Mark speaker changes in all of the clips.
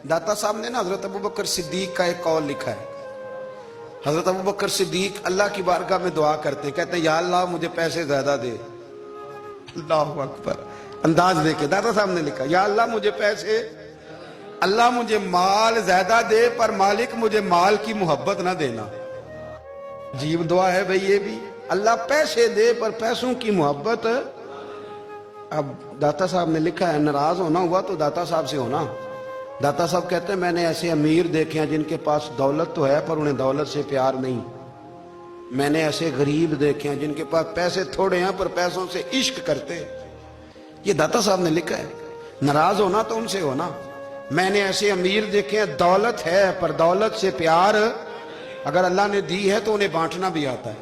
Speaker 1: दाता साहब ने ना हजरत अबू बकर सिद्दीक का एक कौल लिखा है। हजरत अबू बकर सिद्दीक अल्लाह की बारगाह में दुआ करते, कहते हैं या अल्लाह मुझे पैसे ज्यादा दे। अल्लाहु अकबर, अंदाज देके दाता साहब ने लिखा, या अल्लाह मुझे पैसे, अल्लाह मुझे माल ज्यादा दे, पर मालिक मुझे माल की मोहब्बत ना देना। अजीब दुआ है भाई ये भी, अल्लाह पैसे दे पर पैसों की मोहब्बत। अब दाता साहब ने लिखा है, नाराज होना हुआ तो दाता साहब से होना। दाता साहब कहते हैं मैंने ऐसे अमीर देखे हैं जिनके पास दौलत तो है पर उन्हें दौलत से प्यार नहीं। मैंने ऐसे गरीब देखे हैं जिनके पास पैसे थोड़े हैं पर पैसों से इश्क करते। ये दाता साहब ने लिखा है, नाराज होना तो उनसे होना। मैंने ऐसे अमीर देखे हैं दौलत है पर दौलत से प्यार, अगर अल्लाह ने दी है तो उन्हें बांटना भी आता है,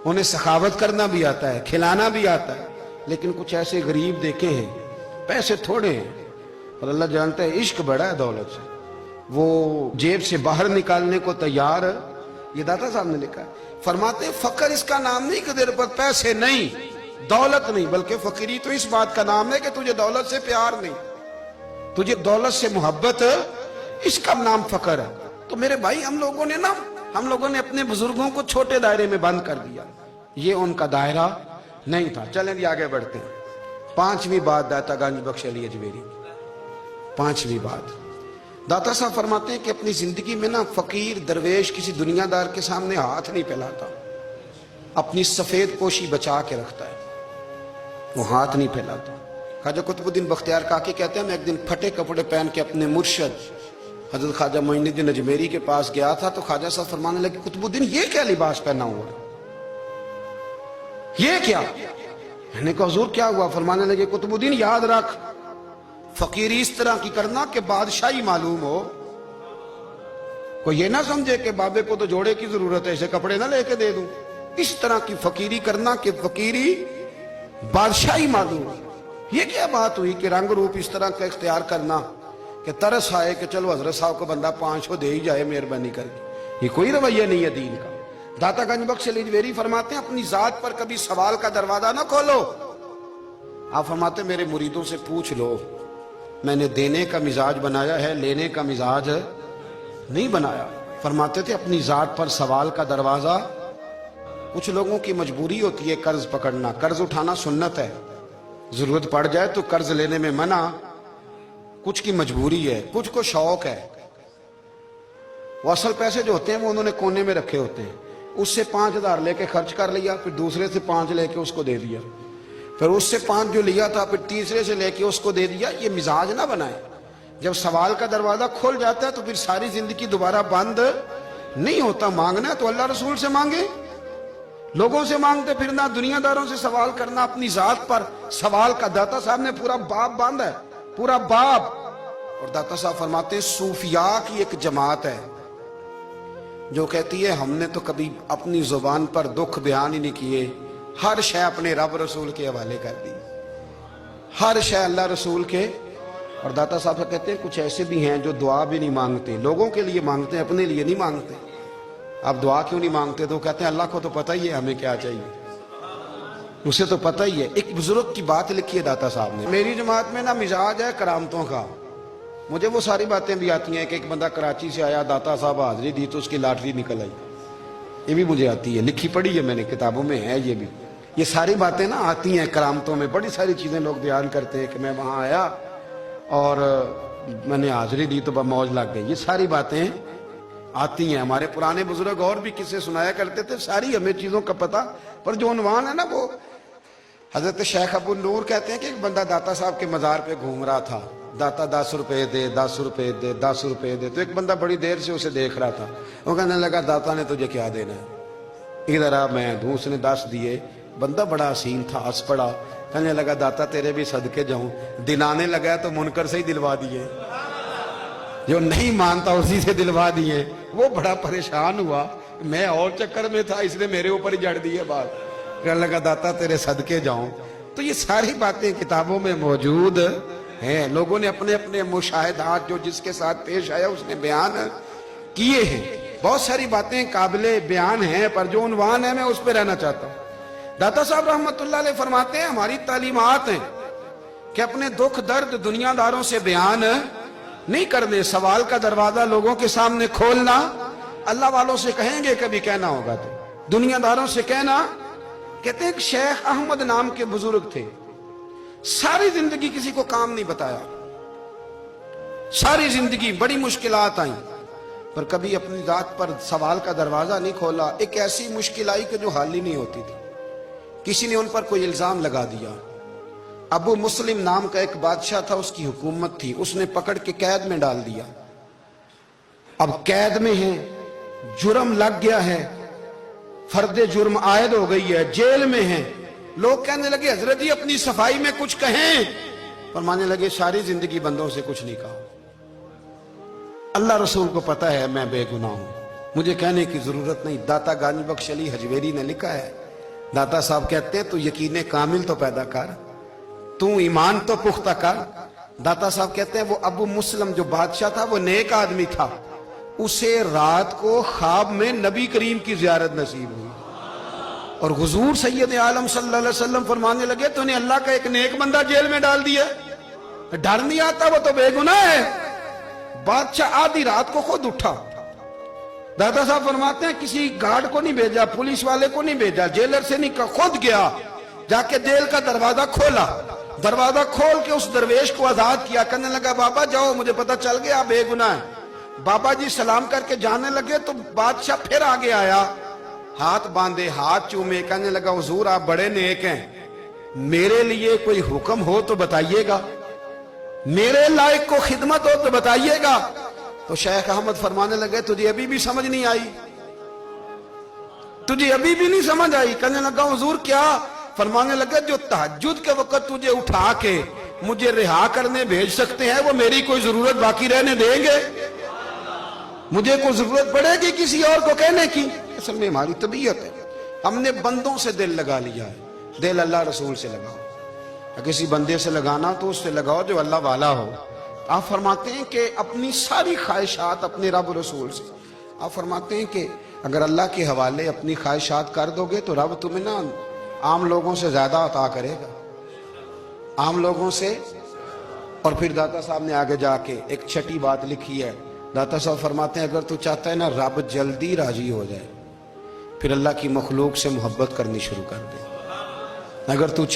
Speaker 1: उन्हें सखावत करना भी आता है, खिलाना भी आता है। लेकिन कुछ ऐसे गरीब देखे हैं पैसे थोड़े हैं और अल्लाह जानता है इश्क बड़ा है दौलत से, वो जेब से बाहर निकालने को तैयार। ये दाता साहब ने लिखा है, फरमाते फकर इसका नाम नहीं कि तेरे पर पैसे नहीं, दौलत नहीं, बल्कि फकीरी तो इस बात का नाम है कि तुझे दौलत से प्यार नहीं, तुझे दौलत से मोहब्बत, इसका नाम फकर है। तो मेरे भाई हम लोगों ने अपने बुजुर्गों को छोटे दायरे में बंद कर दिया, ये उनका दायरा नहीं था। चलें जी आगे बढ़ते हैं। पांचवी बात दाता गंज बख्श अली अजमेरी, पांचवी बात दाता साहब फरमाते हैं कि अपनी जिंदगी में ना फकीर दरवेश किसी दुनियादार के सामने हाथ नहीं फैलाता, अपनी सफेद पोशी बचा के रखता है, वो हाथ नहीं फैलाता। ख्वाजा कुतुबुद्दीन बख्तियार काकी कहते हैं मैं एक दिन फटे कपड़े पहन के अपने मुर्शद हजरत ख्वाजा मोइनुद्दीन अजमेरी के पास गया था, तो ख्वाजा साहब फरमाने लगे कुतुबुद्दीन ये क्या लिबास पहना हुआ है, ये क्या? मैंने कहा हुजूर क्या हुआ? फरमाने लगे कुतुबुद्दीन याद रख, फकीरी इस तरह की करना कि बादशाही मालूम हो, कोई ये ना समझे कि बाबे को तो जोड़े की जरूरत है, ऐसे कपड़े ना लेके दे दूं। इस तरह की फकीरी करना कि फकीरी बादशाही मालूम हो। ये क्या बात हुई कि रंग रूप इस तरह का इख्तियार करना कि तरस आए कि चलो हजरत साहब को बंदा 500 दे ही जाए मेहरबानी करके, ये कोई रवैया नहीं है दीन का। दाता गंज बख्श अली अजमेरी फरमाते हैं अपनी जात पर कभी सवाल का दरवाजा ना खोलो। आप फरमाते मेरे मुरीदों से पूछ लो, मैंने देने का मिजाज बनाया है, लेने का मिजाज नहीं बनाया। फरमाते थे अपनी जात पर सवाल का दरवाजा, कुछ लोगों की मजबूरी होती है कर्ज पकड़ना, कर्ज उठाना सुन्नत है, जरूरत पड़ जाए तो कर्ज लेने में मना, कुछ की मजबूरी है, कुछ को शौक है। वो असल पैसे जो होते हैं वो उन्होंने कोने में रखे होते हैं, उससे 5000 लेके खर्च कर लिया, फिर दूसरे से 5 लेके उसको दे दिया, फिर उससे 5 जो लिया था फिर तीसरे से लेके उसको दे दिया। ये मिजाज ना बनाए। जब सवाल का दरवाजा खुल जाता है तो फिर सारी जिंदगी दोबारा बंद नहीं होता। मांगना है तो अल्लाह रसूल से मांगे, लोगों से मांगते फिरना, दुनियादारों से सवाल करना, अपनी जात पर सवाल का। दाता साहब ने पूरा बाब बांधा है, पूरा बाब। और दाता साहब फरमाते हैं सूफिया की एक जमात है जो कहती है हमने तो कभी अपनी जुबान पर दुख बयान ही नहीं किए, हर शय अपने रब रसूल के हवाले कर दी, हर शय अल्लाह रसूल के। और दाता साहब कहते हैं कुछ ऐसे भी हैं जो दुआ भी नहीं मांगते, लोगों के लिए मांगते हैं, अपने लिए नहीं मांगते। आप दुआ क्यों नहीं मांगते? तो कहते हैं अल्लाह को तो पता ही है हमें क्या चाहिए, उसे तो पता ही है। एक बुजुर्ग की बात लिखी है दाता साहब ने, मेरी जमात में ना मिजाज है करामतों का, मुझे वो सारी बातें भी आती हैं कि एक बंदा कराची से आया, दाता साहब हाजिरी दी तो उसकी लॉटरी निकल आई, ये भी मुझे आती है, लिखी पढ़ी है मैंने, किताबों में है ये भी। ये सारी बातें ना आती हैं करामतों में, बड़ी सारी चीजें लोग बयान करते हैं कि मैं वहां आया और मैंने हाजिरी दी तो मौज लग गई। ये सारी बातें आती हैं, हमारे पुराने बुजुर्ग और भी किस्से सुनाया करते थे, सारी हमें चीजों का पता। पर जो उन्वान है ना वो हजरत शेख अबू नूर कहते हैं कि एक बंदा दाता साहब के मजार पे घूम रहा था, दाता 10 रुपए दे, 10 रुपए दे, 10 रुपए दे। तो एक बंदा बड़ी देर से उसे देख रहा था, वो कहने लगा दाता ने तुझे क्या देना है, इधर आ मैं दूं। उसने 10 दिए। बंदा बड़ा हसीन था, हंस पड़ा, कहने लगा दाता तेरे भी सदके जाऊं। दिलाने लगा तो मुनकर से ही दिलवा दिए, जो नहीं मानता उसी से दिलवा दिए। वो बड़ा परेशान हुआ, मैं और चक्कर में था, इसने मेरे ऊपर ही जड़ दी है बात। कहने लगा दाता तेरे सदके जाऊं। तो ये सारी बातें किताबों में मौजूद हैं, लोगों ने अपने अपने मुशाहिदात जो जिसके साथ पेश आया उसने बयान किए हैं। बहुत सारी बातें काबिले बयान हैं, पर जो उन्वान है मैं उस पर रहना चाहता हूं। दाता साहब रहमतुल्लाह अलैह फरमाते हैं हमारी तालीमात हैं कि अपने दुख दर्द दुनियादारों से बयान نہیں کرنے, سوال کا دروازہ لوگوں کے سامنے کھولنا. اللہ والوں سے کہیں گے کبھی کہنا ہوگا تو, دنیا داروں سے کہنا. کہتے ہیں کہ شیخ احمد نام کے بزرگ تھے, ساری زندگی کسی کو کام نہیں بتایا, ساری زندگی بڑی مشکلات آئیں, پر کبھی اپنی ذات پر سوال کا دروازہ نہیں کھولا. ایک ایسی مشکل آئی کہ جو حل ہی نہیں ہوتی تھی. کسی نے ان پر کوئی الزام لگا دیا. ابو مسلم نام کا ایک بادشاہ تھا, اس کی حکومت تھی, اس نے پکڑ کے قید میں ڈال دیا. اب قید میں ہیں, جرم لگ گیا ہے, فرد جرم عائد ہو گئی ہے, جیل میں ہیں. لوگ کہنے لگے حضرت جی اپنی صفائی میں کچھ کہیں. فرمانے لگے ساری زندگی بندوں سے کچھ نہیں کہا, اللہ رسول کو پتا ہے میں بے گناہ ہوں, مجھے کہنے کی ضرورت نہیں. داتا غانی بخش علی حجویری نے لکھا ہے, داتا صاحب کہتے ہیں تو یقین کامل تو پیدا کر, تو ایمان تو پختہ کر. داتا صاحب کہتے ہیں وہ ابو مسلم جو بادشاہ تھا وہ نیک آدمی تھا, اسے رات کو خواب میں نبی کریم کی زیارت نصیب ہوئی, اور حضور سید عالم صلی اللہ علیہ وسلم فرمانے لگے تو نے اللہ کا ایک نیک بندہ جیل میں ڈال دیا, ڈر نہیں آتا, وہ تو بے گناہ ہے. بادشاہ آدھی رات کو خود اٹھا. دادا صاحب فرماتے ہیں کسی گارڈ کو نہیں بھیجا, پولیس والے کو نہیں بھیجا, جیلر سے نہیں کہا, خود گیا, جا کے جیل کا دروازہ کھولا. دروازہ کھول کے اس درویش کو آزاد کیا. کہنے لگا بابا جاؤ, مجھے پتا چل گیا آپ بے گناہ ہیں. بابا جی سلام کر کے جانے لگے تو بادشاہ پھر آگے آیا, ہاتھ باندھے, ہاتھ چومے, کہنے لگا حضور آپ بڑے نیک ہیں, میرے لیے کوئی حکم ہو تو بتائیے گا, میرے لائق کو خدمت ہو تو بتائیے گا. تو شیخ احمد فرمانے لگے تجھے ابھی بھی سمجھ نہیں آئی, تجھے ابھی بھی نہیں سمجھ آئی. کہنے لگا حضور کیا؟ فرمانے لگے جو تہجد کے وقت تجھے اٹھا کے مجھے رہا کرنے بھیج سکتے ہیں وہ میری کوئی ضرورت باقی رہنے دیں گے؟ مجھے کوئی ضرورت پڑے گی کسی اور کو کہنے کی؟ اصل میں ہماری طبیعت ہے, ہم نے بندوں سے دل لگا لیا ہے. دل اللہ رسول سے لگاؤ, کسی بندے سے لگانا تو اس سے لگاؤ جو اللہ والا ہو. آپ فرماتے ہیں کہ اپنی ساری خواہشات اپنے رب رسول سے, آپ فرماتے ہیں کہ اگر اللہ کے حوالے اپنی خواہشات کر دو گے تو رب تمہیں نا عام لوگوں سے زیادہ عطا کرے گا, عام لوگوں سے. اور پھر داتا صاحب نے آگے جا کے ایک چھٹی بات لکھی ہے. داتا صاحب فرماتے ہیں اگر تو چاہتا ہے نا رب جلدی راضی ہو جائے, پھر اللہ کی مخلوق سے محبت کرنی شروع کر دے. اگر تو